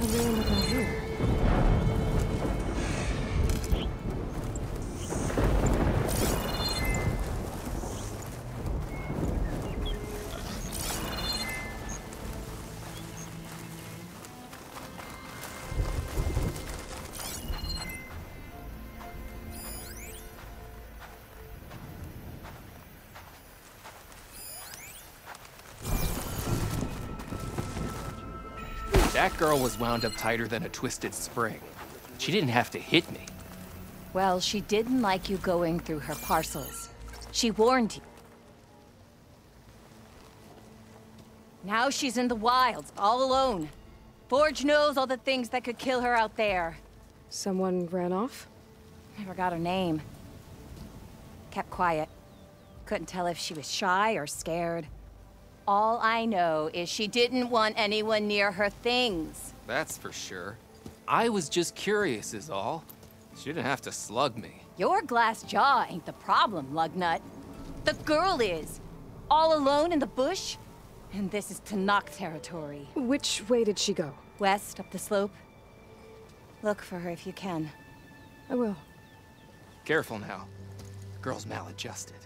How'd they end up out here? That girl was wound up tighter than a twisted spring. She didn't have to hit me. Well, she didn't like you going through her parcels. She warned you. Now she's in the wilds, all alone. Forge knows all the things that could kill her out there. Someone ran off? Never got her name. Kept quiet. Couldn't tell if she was shy or scared. All I know is she didn't want anyone near her things. That's for sure. I was just curious is all. She didn't have to slug me. Your glass jaw ain't the problem, lugnut. The girl is. All alone in the bush. And this is Tanakh territory. Which way did she go? West, up the slope. Look for her if you can. I will. Careful now. Girl's maladjusted.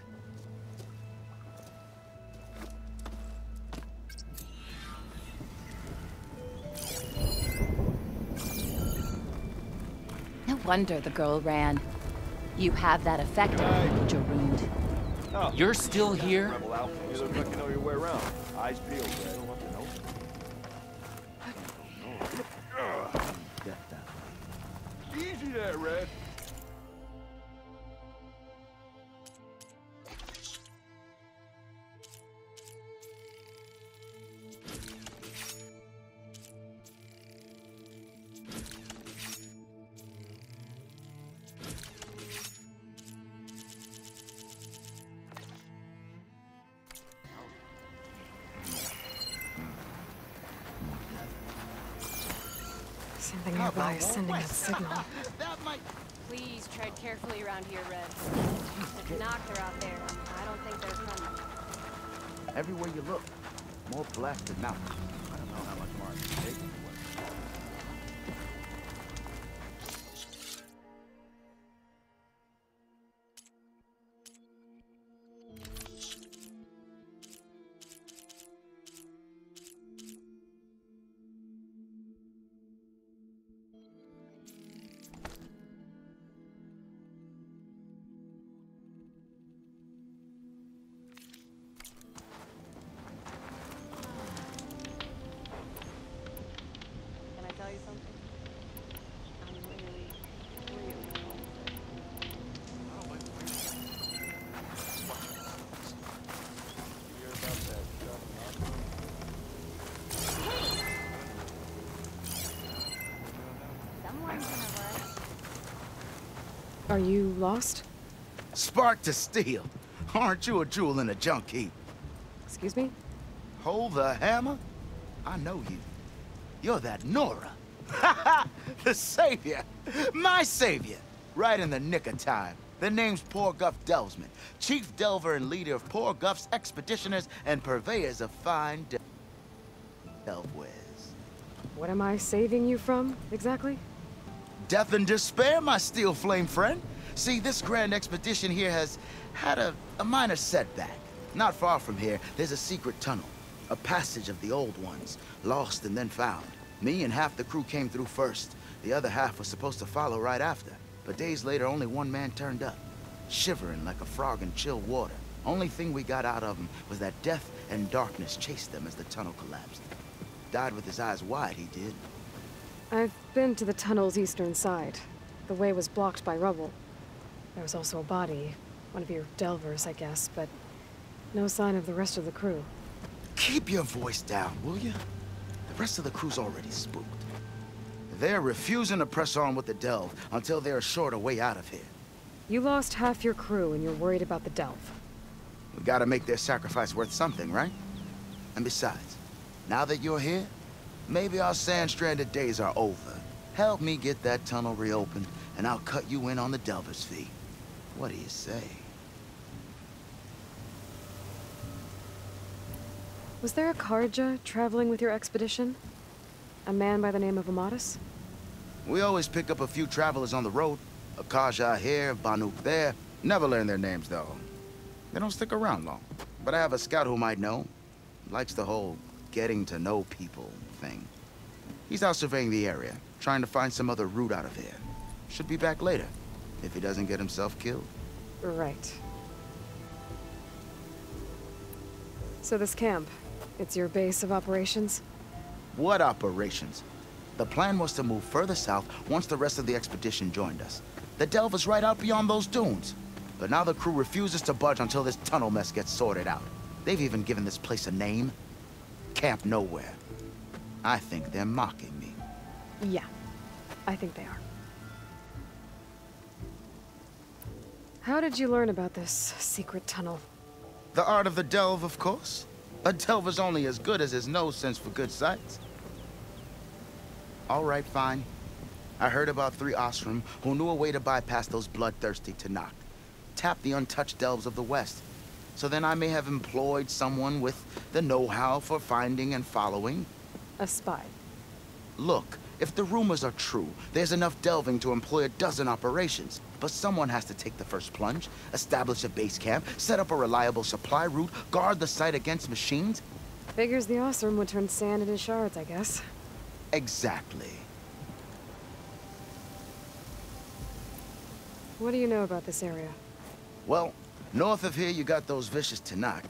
No wonder the girl ran. You have that effect on your wound. Oh. You're still here? Rebel outfit. You look like you know your way around. Eyes peeled, man. Easy there, Red. Something nearby is sending that signal. Please tread carefully around here, Red. The Tanakh are out there, and I don't think they're friendly. Everywhere you look, more blasted mountains. I don't know how much more I can take anyway. Can I tell you something? I'm really, really Someone's gonna work. Are you lost? Spark to steel. Aren't you a jewel in a junk heap? Excuse me? Hold the hammer? I know you. You're that Nora. Ha ha! The savior! My savior! Right in the nick of time. The name's Poor Guff Delvesman, chief delver and leader of Poor Guff's expeditioners and purveyors of fine delvewares. What am I saving you from, exactly? Death and despair, my steel flame friend. See, this grand expedition here has had a minor setback. Not far from here, there's a secret tunnel. A passage of the old ones, lost and then found. Me and half the crew came through first. The other half was supposed to follow right after. But days later, only one man turned up, shivering like a frog in chill water. Only thing we got out of him was that death and darkness chased them as the tunnel collapsed. Died with his eyes wide, he did. I've been to the tunnel's eastern side. The way was blocked by rubble. There was also a body. One of your delvers, I guess, but no sign of the rest of the crew. Keep your voice down, will you? The rest of the crew's already spooked. They're refusing to press on with the delve until they're assured a way out of here. You lost half your crew and you're worried about the delve. We gotta make their sacrifice worth something, right? And besides, now that you're here, maybe our sand-stranded days are over. Help me get that tunnel reopened, and I'll cut you in on the delver's fee. What do you say? Was there a Kharja traveling with your expedition? A man by the name of Amatus? We always pick up a few travelers on the road. A Kaja here, Banuk there. Never learn their names, though. They don't stick around long. But I have a scout who might know. Likes the whole getting to know people thing. He's out surveying the area, trying to find some other route out of here. Should be back later, if he doesn't get himself killed. Right. So this camp, it's your base of operations? What operations? The plan was to move further south once the rest of the expedition joined us. The delve is right out beyond those dunes. But now the crew refuses to budge until this tunnel mess gets sorted out. They've even given this place a name. Camp Nowhere. I think they're mocking me. Yeah, I think they are. How did you learn about this secret tunnel? The art of the delve, of course. A delver's only as good as his nose sense for good sights. All right, fine. I heard about 3 Osram who knew a way to bypass those bloodthirsty Tanakh. Tap the untouched delves of the West. So then I may have employed someone with the know-how for finding and following. A spy. Look, if the rumors are true, there's enough delving to employ a dozen operations. But someone has to take the first plunge, establish a base camp, set up a reliable supply route, guard the site against machines. Figures the Osram would turn sand into shards, I guess. Exactly. What do you know about this area? Well, north of here you got those vicious Tanakh.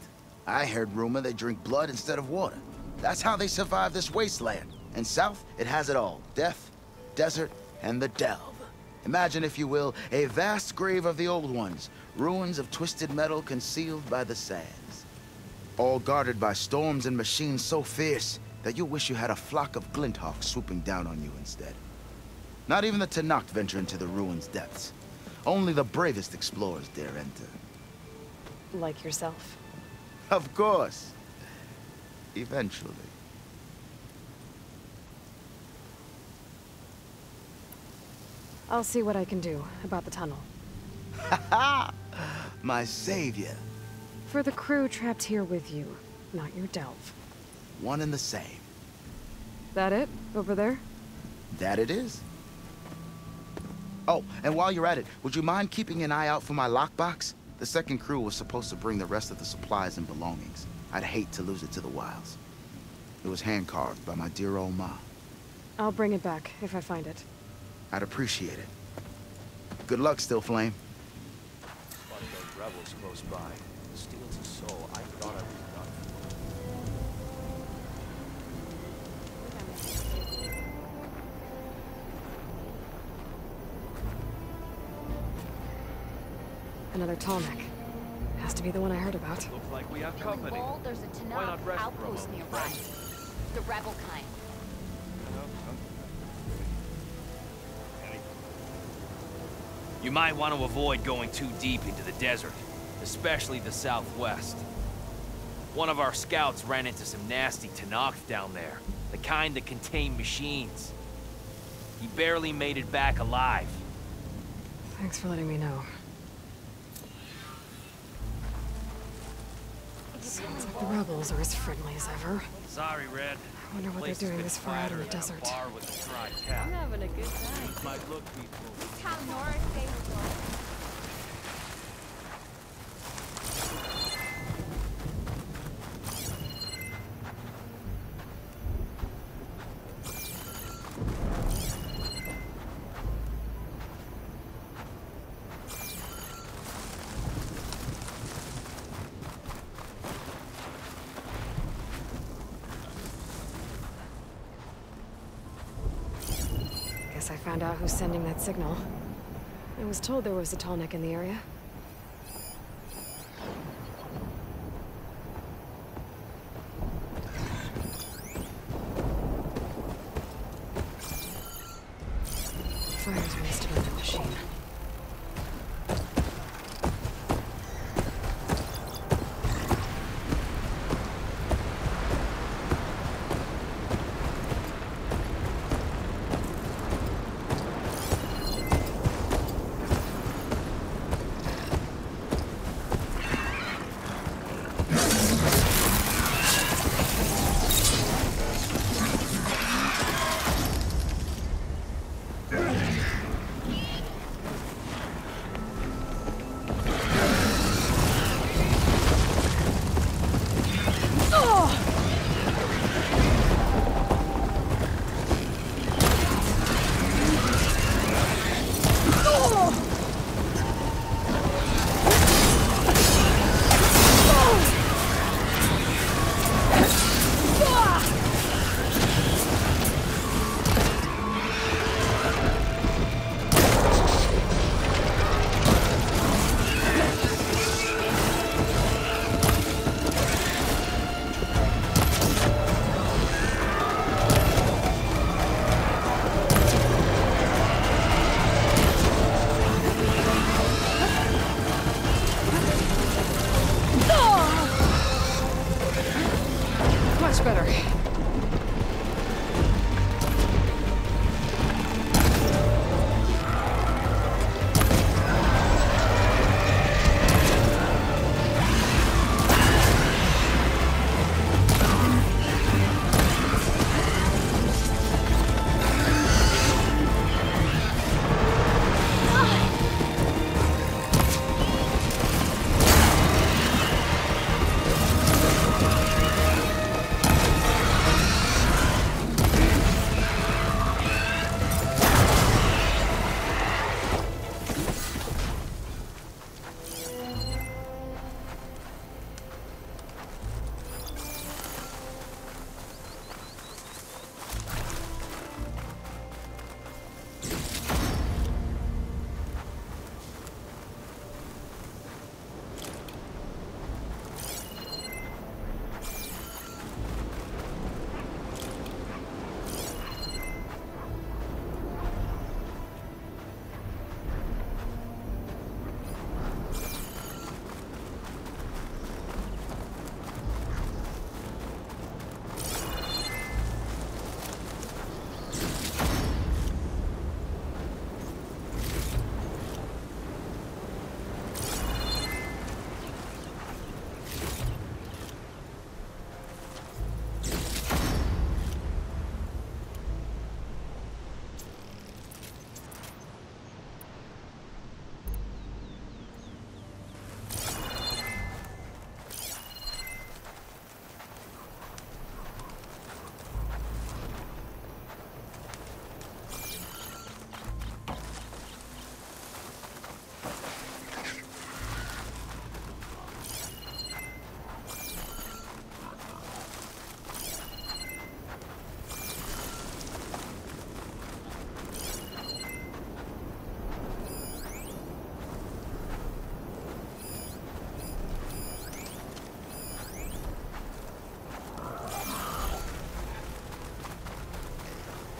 I heard rumor they drink blood instead of water. That's how they survive this wasteland. And south, it has it all. Death, desert, and the delve. Imagine, if you will, a vast grave of the old ones. Ruins of twisted metal concealed by the sands. All guarded by storms and machines so fierce that you wish you had a flock of glinthawks swooping down on you instead. Not even the Tanakh venture into the ruins' depths. Only the bravest explorers dare enter. Like yourself. Of course. Eventually. I'll see what I can do about the tunnel. Ha! My savior. For the crew trapped here with you, not your delve. One and the same. That it? Over there? That it is. Oh, and while you're at it, would you mind keeping an eye out for my lockbox? The second crew was supposed to bring the rest of the supplies and belongings. I'd hate to lose it to the wilds. It was hand-carved by my dear old ma. I'll bring it back if I find it. I'd appreciate it. Good luck, Still Flame. Spotted those rebels close by. Steals his soul. I thought I was done. Another tallneck. Has to be the one I heard about. Looks like we have company. Wall, there's a Why not Tanakh rest for a outpost moment? nearby. The rebel kind. You might want to avoid going too deep into the desert, especially the southwest. One of our scouts ran into some nasty Tanakh down there, the kind that contain machines. He barely made it back alive. Thanks for letting me know. Sounds like the rebels are as friendly as ever. Sorry, Red. I wonder what they're Place has doing been this far out in the quieter than a desert. bar with a dry I'm tap. having a good time. Might look peaceful. Top north, they Guess I found out who's sending that signal. I was told there was a tallneck in the area. Fire's wasted on that machine.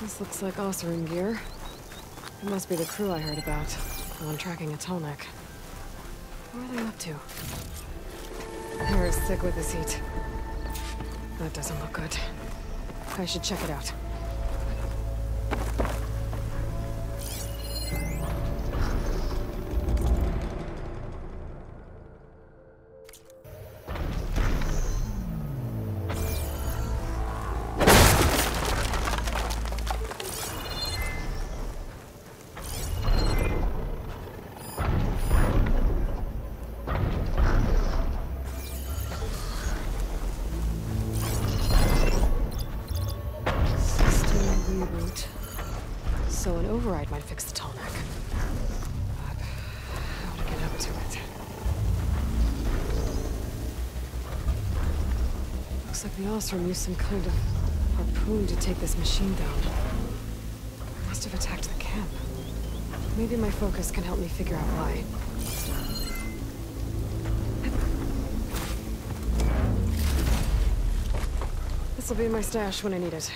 This looks like Osserin gear. It must be the crew I heard about. The one tracking a Tolnek. What are they up to? Hair is thick with this heat. That doesn't look good. I should check it out. So an override might fix the Tolnek. But how to get up to it? Looks like the Osram used some kind of harpoon to take this machine down. It must have attacked the camp. Maybe my focus can help me figure out why. This'll be my stash when I need it.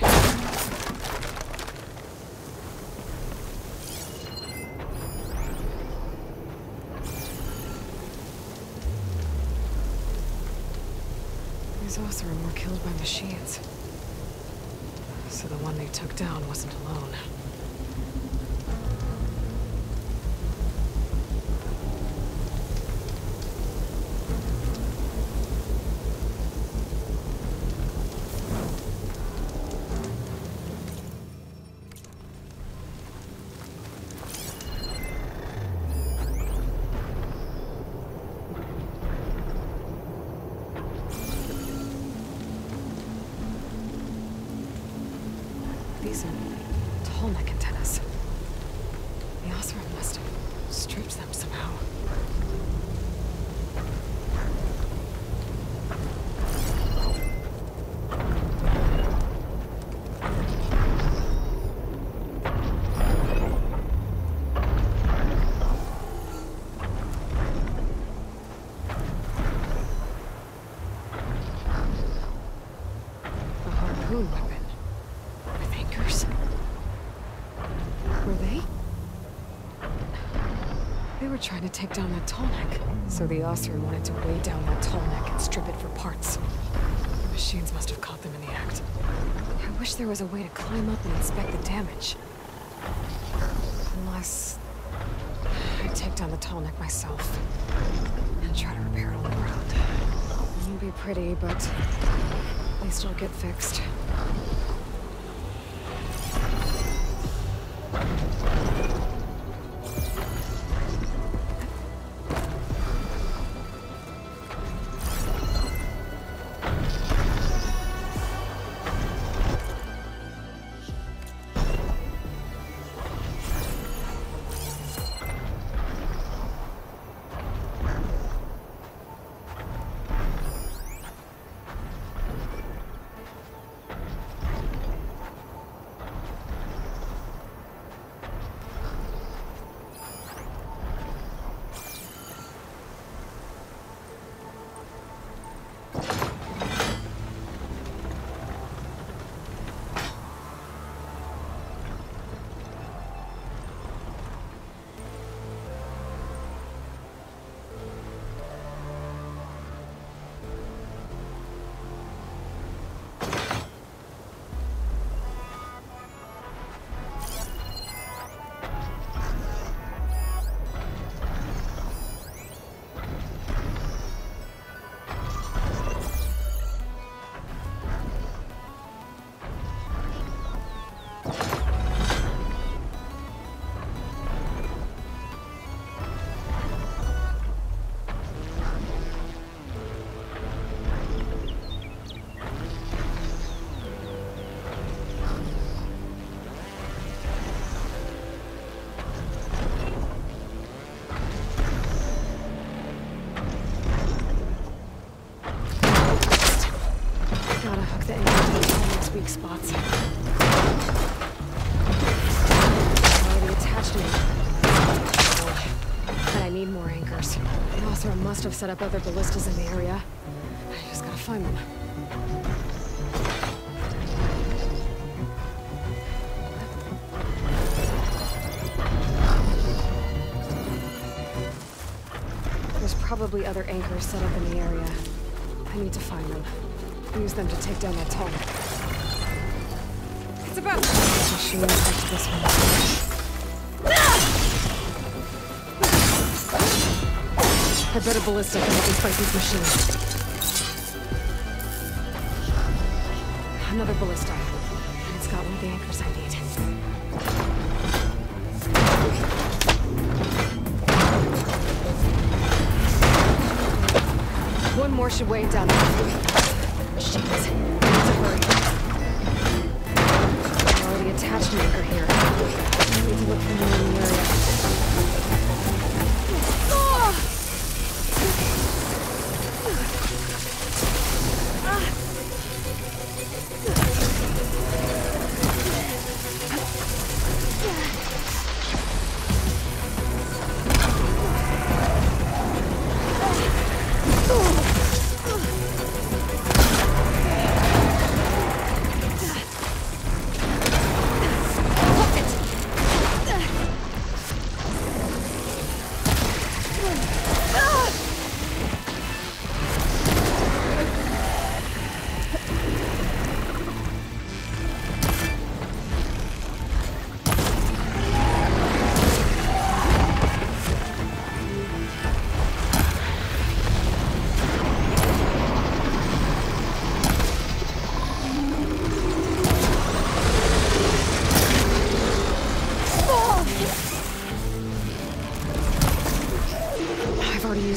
These Osram were killed by machines. So the one they took down wasn't alone. These are Tolnek antennas. The Osram must have stripped them somehow. A harpoon weapon. Were they? They were trying to take down that Tolnek. So the Osram wanted to weigh down that Tolnek and strip it for parts. The machines must have caught them in the act. I wish there was a way to climb up and inspect the damage. Unless I take down the Tolnek myself and try to repair it on the ground. It won't be pretty, but at least it'll get fixed. Weak spots. Already attached me. Oh, but I need more anchors. The Osram must have set up other ballistas in the area. I just gotta find them. probably other anchors set up in the area. I need to find them. Use them to take down that tunnel. It's about machine back to this one. I bet a ballista can help me fight these machines. Another ballista. It's got one of the anchors I need. One more should weigh it down. Machines. I need to hurry. I already attached an anchor here. I need to look for more in the area.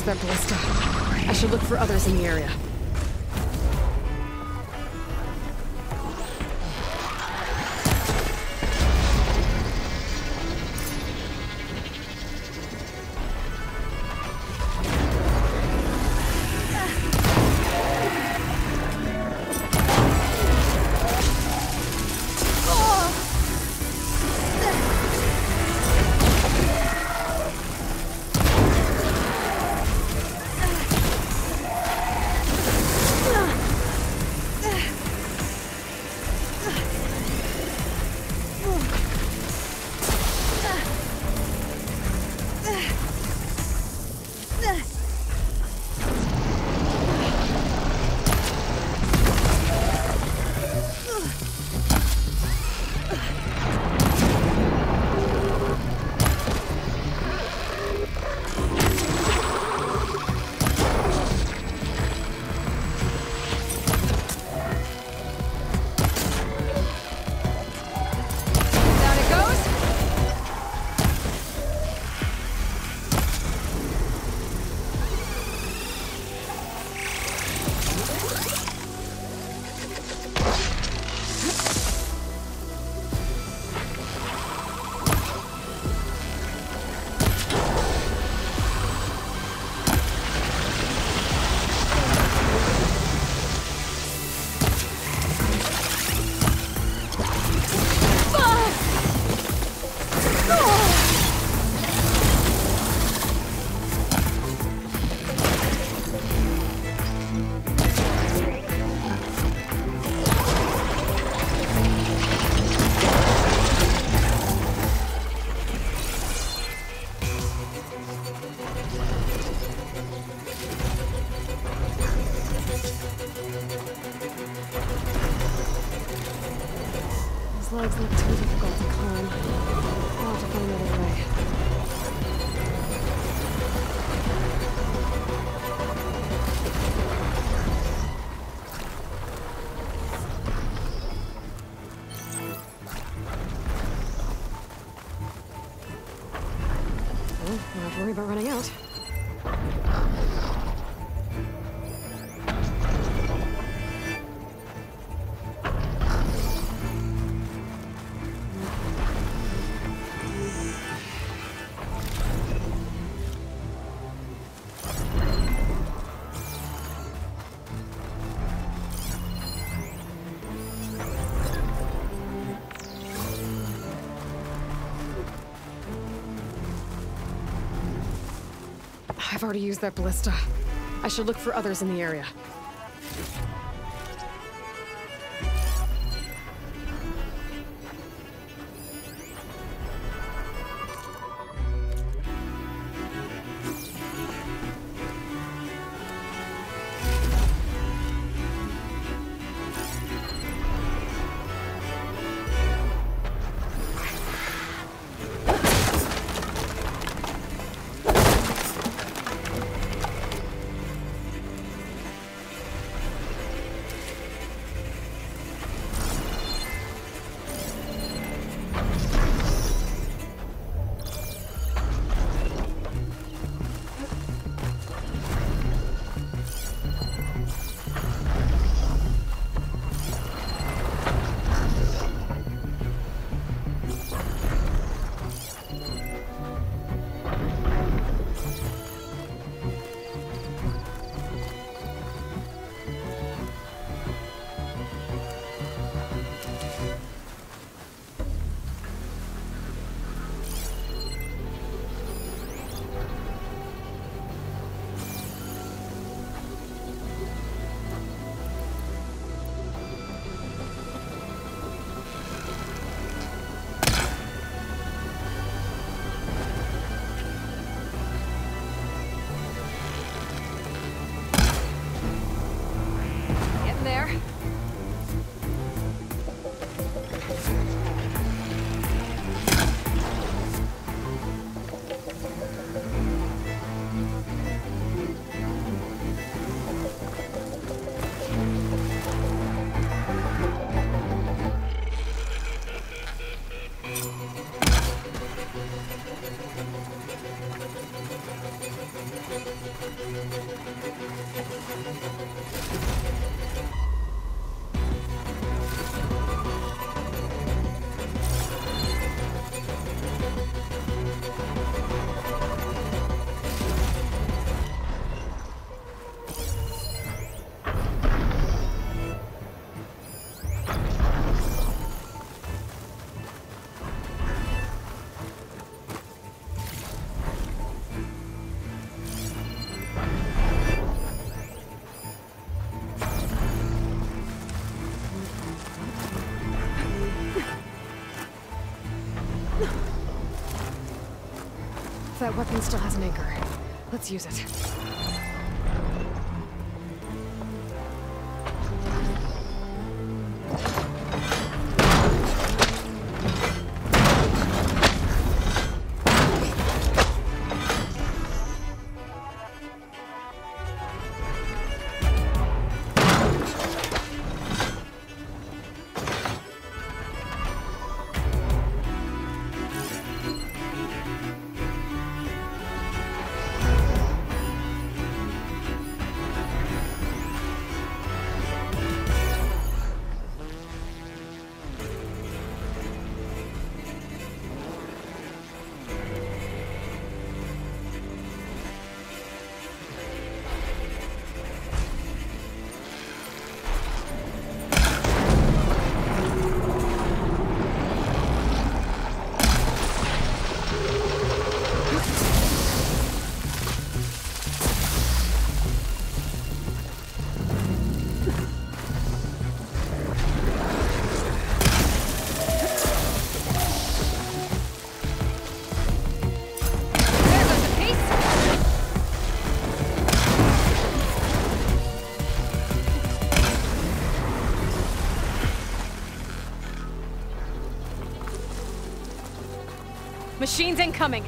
That ballista. I should look for others in the area. Legs look too difficult to climb. I'll have to find another way. Well, don't have to worry about running out. I've already used that ballista. I should look for others in the area. That weapon still has an anchor. Let's use it. Machines incoming!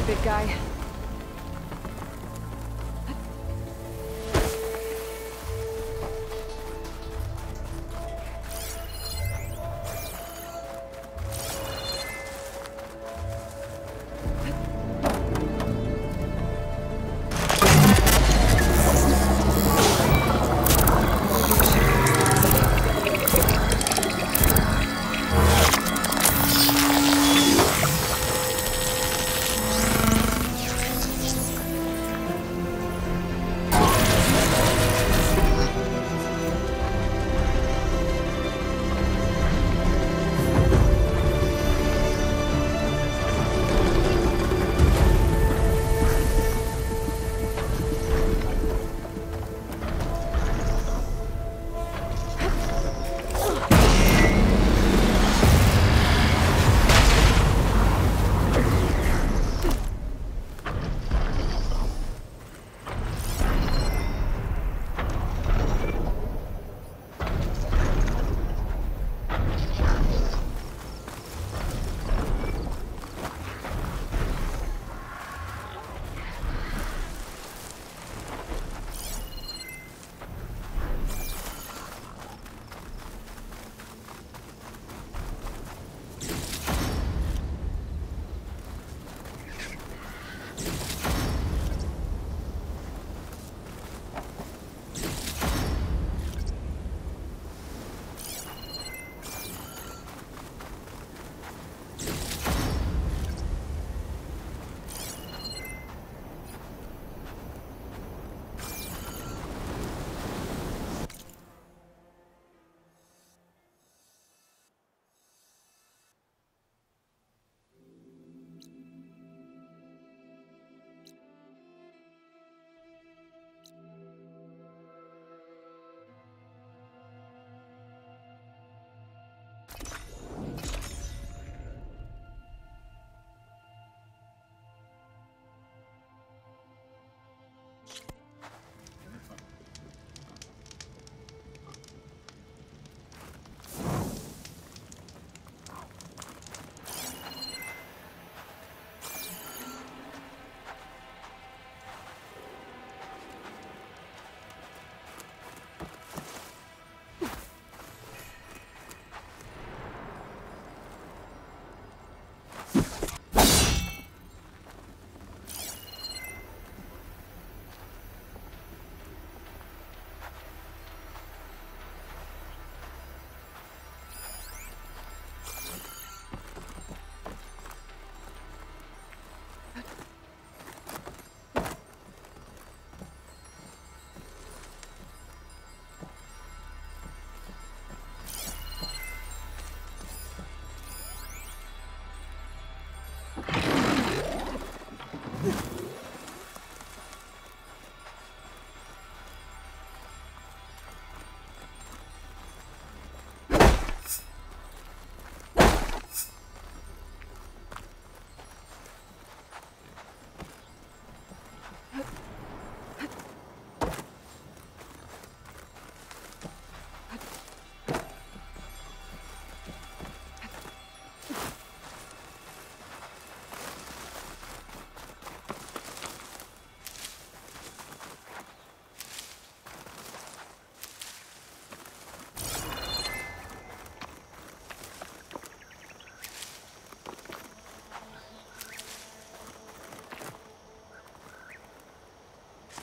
Big guy.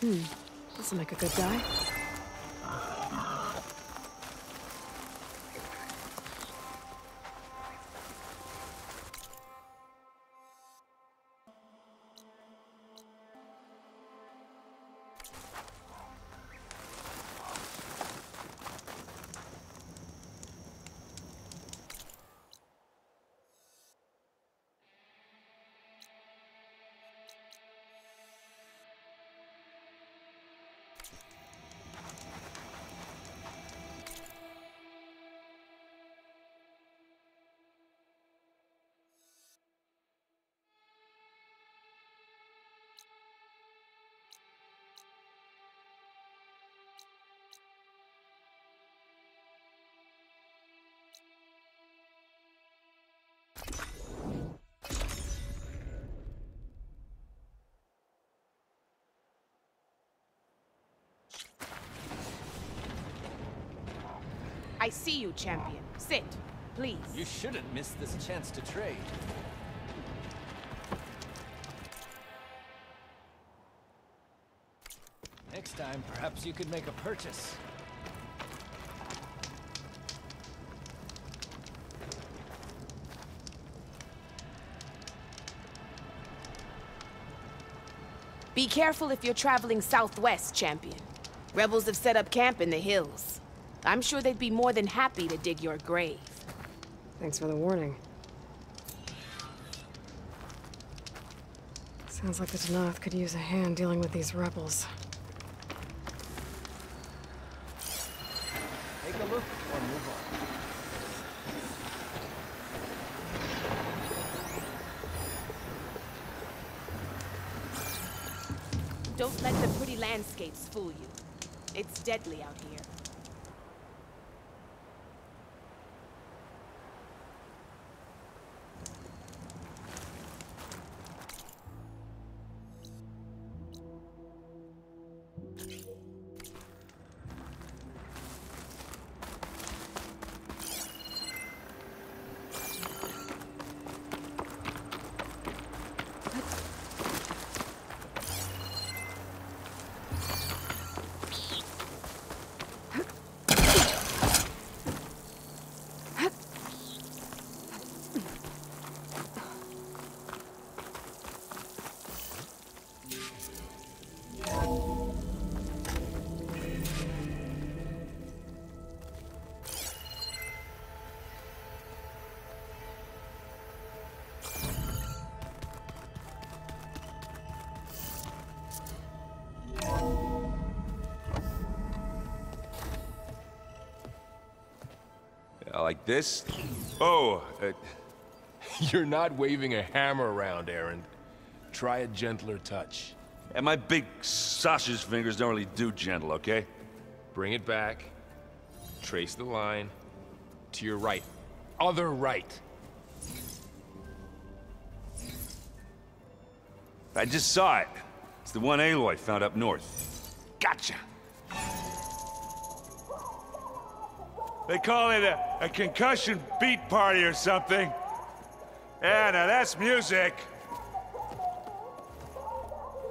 This'll make a good guy. I see you, champion. Sit, please. You shouldn't miss this chance to trade. Next time, perhaps you could make a purchase. Be careful if you're traveling southwest, champion. Rebels have set up camp in the hills. I'm sure they'd be more than happy to dig your grave. Thanks for the warning. Sounds like the Tanath could use a hand dealing with these rebels. Take a look or move on. Don't let the pretty landscapes fool you. It's deadly out here. Like this? Oh, You're not waving a hammer around, Aaron. Try a gentler touch. and my big sausage fingers don't really do gentle, okay? Bring it back. Trace the line. To your right. Other right. I just saw it. It's the one Aloy found up north. Gotcha! They call it a concussion beat party or something. Yeah, now that's music.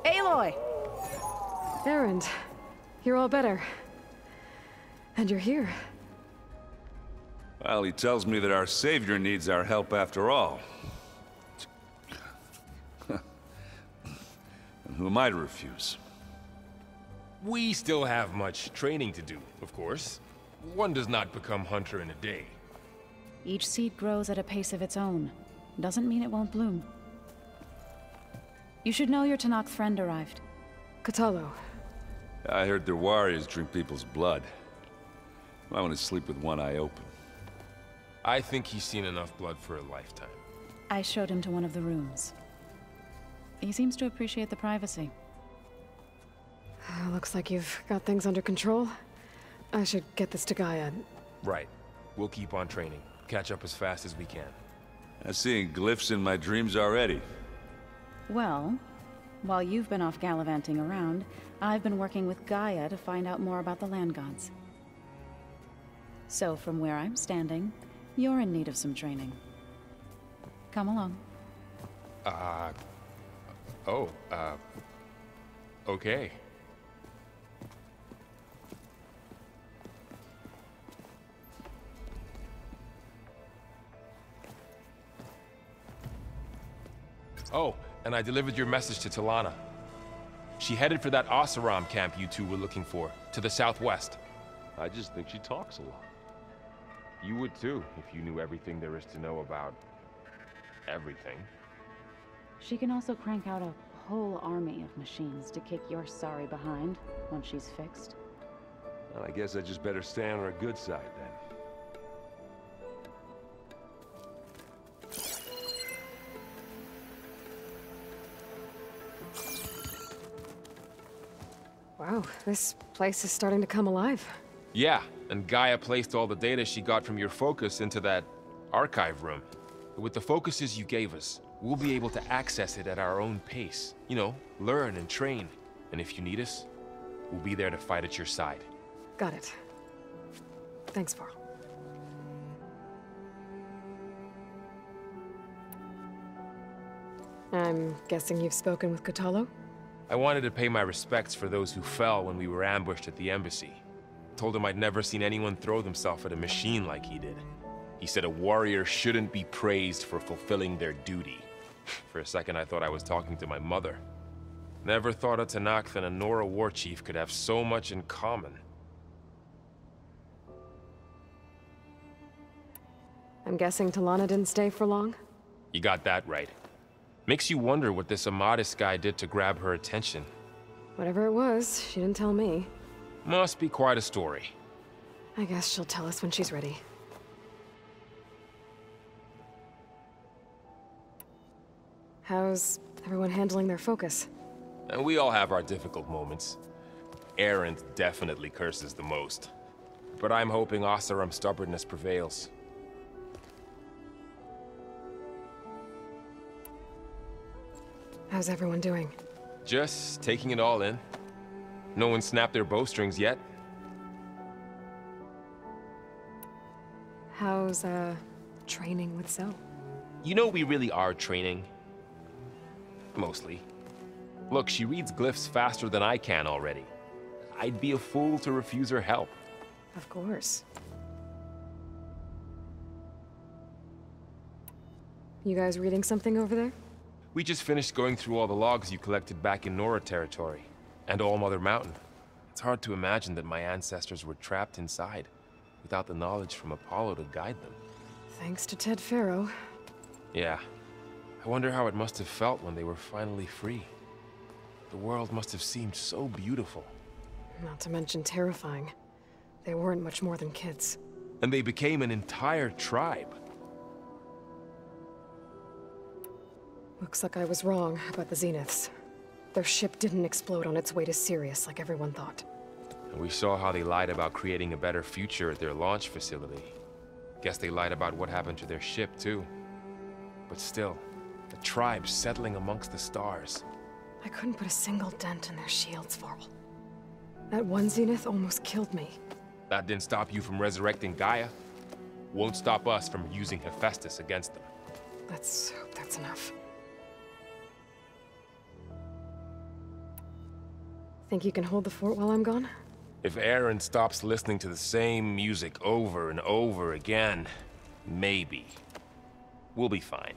Aloy! Erend, you're all better. And you're here. Well, he tells me that our savior needs our help after all. And who am I to refuse? We still have much training to do, of course. One does not become hunter in a day. Each seed grows at a pace of its own. Doesn't mean it won't bloom. You should know your Tanakh friend arrived. Katalo. I heard their warriors drink people's blood. I want to sleep with one eye open. I think he's seen enough blood for a lifetime. I showed him to one of the rooms. He seems to appreciate the privacy. Looks like you've got things under control. I should get this to Gaia. Right. We'll keep on training. Catch up as fast as we can. I'm seeing glyphs in my dreams already. Well, while you've been off gallivanting around, I've been working with Gaia to find out more about the land gods. So from where I'm standing, you're in need of some training. Come along. Okay. Oh, and I delivered your message to Talana. She headed for that Oseram camp you two were looking for, to the southwest. I just think she talks a lot. You would too, if you knew everything there is to know about... everything. She can also crank out a whole army of machines to kick your sorry behind once she's fixed. Well, I guess I just better stay on her good side then. Wow, this place is starting to come alive. Yeah, and Gaia placed all the data she got from your focus into that archive room. With the focuses you gave us, we'll be able to access it at our own pace. You know, learn and train. And if you need us, we'll be there to fight at your side. Got it. Thanks, Varl. I'm guessing you've spoken with Kotallo? I wanted to pay my respects for those who fell when we were ambushed at the embassy. Told him I'd never seen anyone throw themselves at a machine like he did. He said a warrior shouldn't be praised for fulfilling their duty. For a second, I thought I was talking to my mother. Never thought a Tenakth and a Nora war chief could have so much in common. I'm guessing Talana didn't stay for long? You got that right. Makes you wonder what this Amadis guy did to grab her attention. Whatever it was, she didn't tell me. Must be quite a story. I guess she'll tell us when she's ready. How's everyone handling their focus? And we all have our difficult moments. Erend definitely curses the most. But I'm hoping Oseram's stubbornness prevails. How's everyone doing? Just taking it all in. No one snapped their bowstrings yet. How's, training with Zoe? You know we really are training. Mostly. Look, she reads glyphs faster than I can already. I'd be a fool to refuse her help. Of course. You guys reading something over there? We just finished going through all the logs you collected back in Nora territory, and All Mother Mountain. It's hard to imagine that my ancestors were trapped inside, without the knowledge from Apollo to guide them. Thanks to Ted Faro. Yeah. I wonder how it must have felt when they were finally free. The world must have seemed so beautiful. Not to mention terrifying. They weren't much more than kids. And they became an entire tribe. Looks like I was wrong about the Zeniths. Their ship didn't explode on its way to Sirius like everyone thought. And we saw how they lied about creating a better future at their launch facility. Guess they lied about what happened to their ship, too. But still, the tribe settling amongst the stars. I couldn't put a single dent in their shields, Varl. That one Zenith almost killed me. That didn't stop you from resurrecting Gaia. Won't stop us from using Hephaestus against them. Let's hope that's enough. Think you can hold the fort while I'm gone? If Erend stops listening to the same music over and over again, maybe. We'll be fine.